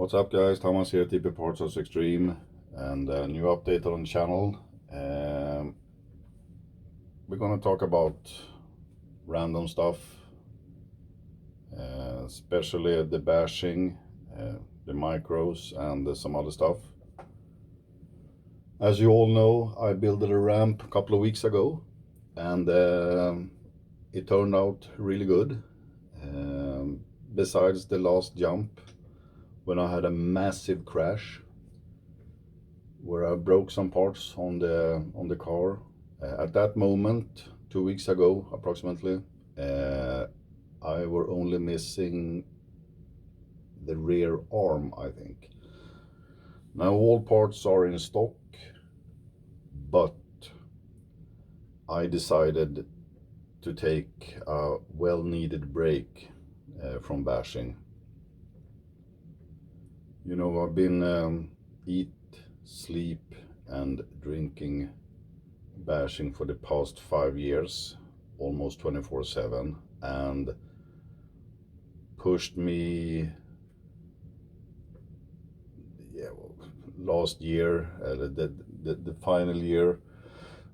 What's up guys, Thomas here, TpParts RcXtreme, and a new update on the channel. We're gonna talk about random stuff, especially the bashing, the micros and some other stuff. As you all know, I built a ramp a couple of weeks ago and it turned out really good. Besides the last jump, when I had a massive crash where I broke some parts on the car. At that moment, 2 weeks ago approximately, I were only missing the rear arm, I think. Now all parts are in stock, but I decided to take a well-needed break from bashing. You know, I've been eat, sleep and drinking bashing for the past 5 years, almost 24/7, and pushed me last year, the final year,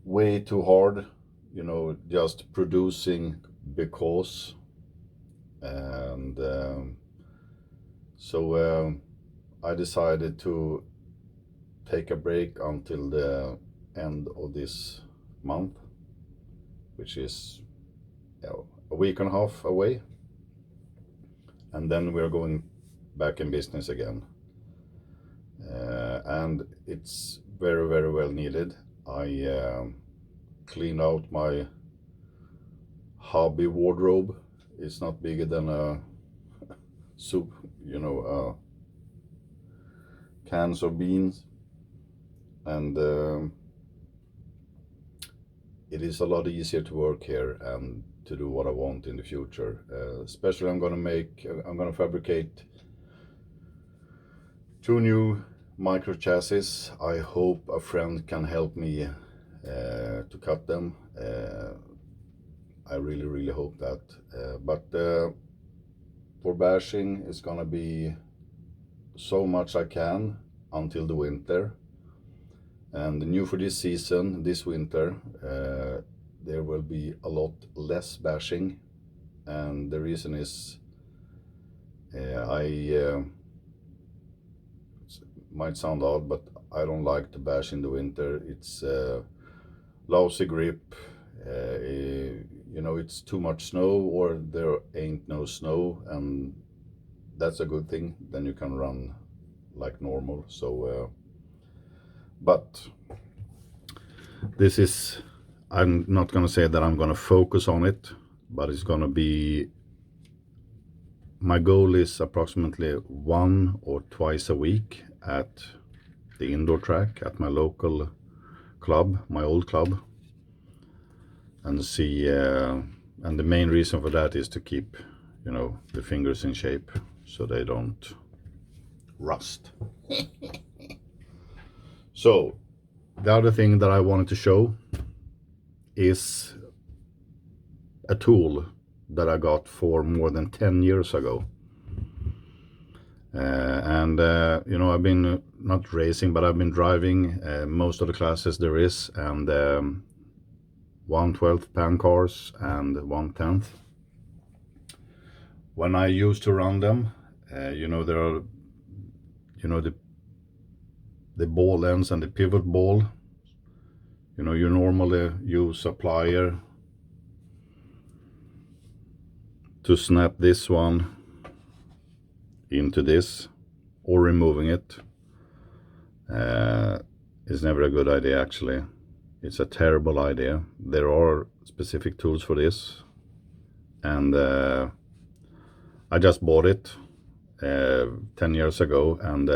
way too hard, you know, just producing because, and so I decided to take a break until the end of this month, which is a week and a half away, and then we're going back in business again, and it's very, very well needed. I cleaned out my hobby wardrobe. It's not bigger than a soup, you know, cans of beans, and it is a lot easier to work here and to do what I want in the future. Especially I'm gonna fabricate 2 new micro chassis. I hope a friend can help me to cut them. I really hope that. But for bashing, it's gonna be so much I can until the winter. And new for this season, this winter, there will be a lot less bashing, and the reason is might sound odd, but I don't like to bash in the winter. It's lousy grip, you know, it's too much snow or there ain't no snow, and that's a good thing. Then you can run like normal. So but this is, I'm not gonna say that I'm gonna focus on it, but it's gonna be, my goal is approximately 1 or twice a week at the indoor track at my local club, my old club, and see, and the main reason for that is to keep, you know, the fingers in shape so they don't rust. So the other thing that I wanted to show is a tool that I got for more than 10 years ago. And you know, I've been not racing, but I've been driving most of the classes there is, and 1/12 pan cars and 1/10. When I used to run them, you know, there are, you know, the ball ends and the pivot ball. You know, you normally use a plier to snap this one into this, or removing it. Is never a good idea, actually. It's a terrible idea. There are specific tools for this, and I just bought it 10 years ago, and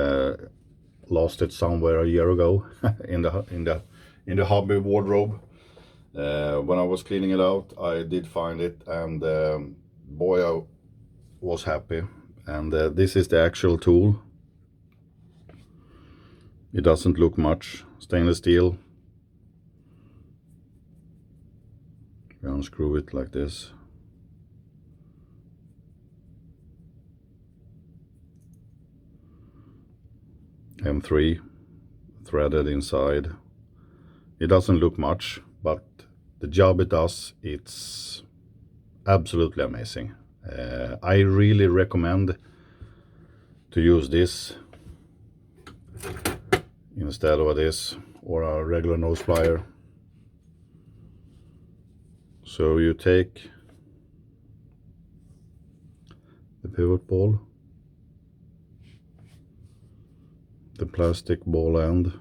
lost it somewhere a year ago in the hobby wardrobe. When I was cleaning it out, I did find it, and boy, I was happy. And this is the actual tool. It doesn't look much. Stainless steel. You unscrew it like this. M3 threaded inside. It doesn't look much, but the job it does, it's absolutely amazing. I really recommend to use this instead of this or a regular nose plier. So you take the pivot ball, the plastic ball end,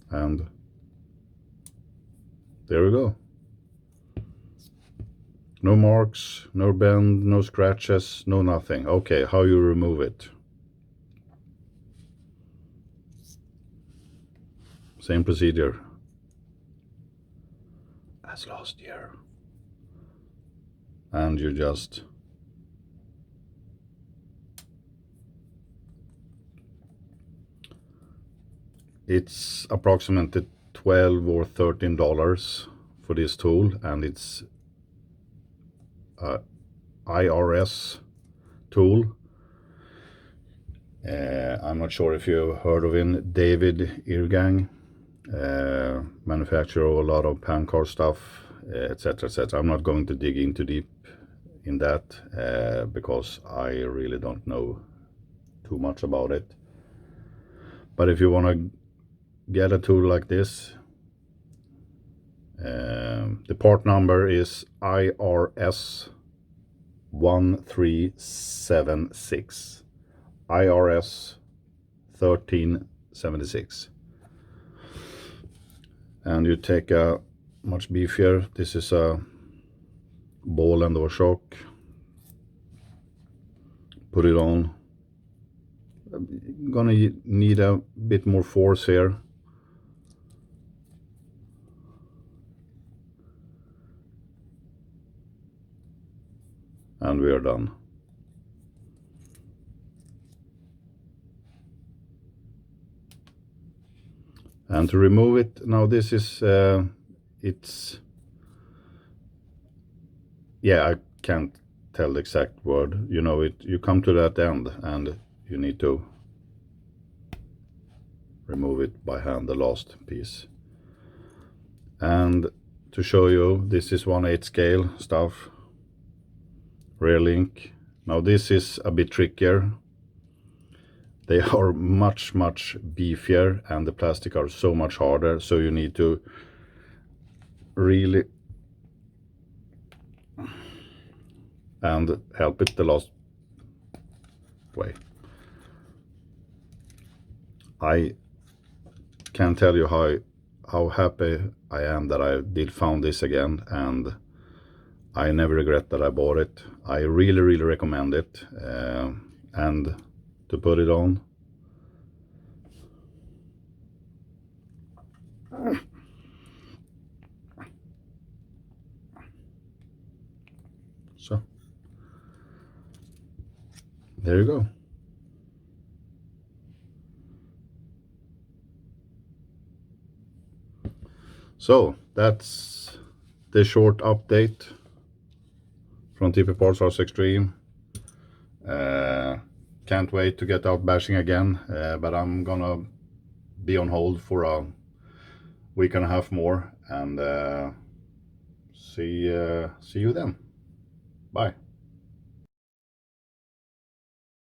and there we go. No marks, no bend, no scratches, no nothing. Okay, how you remove it? Same procedure as last year. And you just it's approximately $12 or $13 for this tool, and it's a IRS tool. I'm not sure if you've heard of him, David Irgang, manufacturer of a lot of pan car stuff, etc., etc. I'm not going to dig into deep in that because I really don't know too much about it. But if you want to get a tool like this, the part number is IRS 1376, IRS 1376. And you take a much beefier, this is a ball end of a shock, put it on. I'm gonna need a bit more force here. And we are done. And to remove it, now this is, it's, yeah, I can't tell the exact word. You know, you come to that end and you need to remove it by hand, the last piece. And to show you, this is 1/8 scale stuff, rear link. Now this is a bit trickier. They are much beefier and the plastic are so much harder, so you need to really and help it the last way. I can't tell you how happy I am that I did found this again, and I never regret that I bought it. I really recommend it. And to put it on, so there you go. So that's the short update from TpParts RcXtreme. Can't wait to get out bashing again, but I'm gonna be on hold for a week and a half more, and see you then. Bye.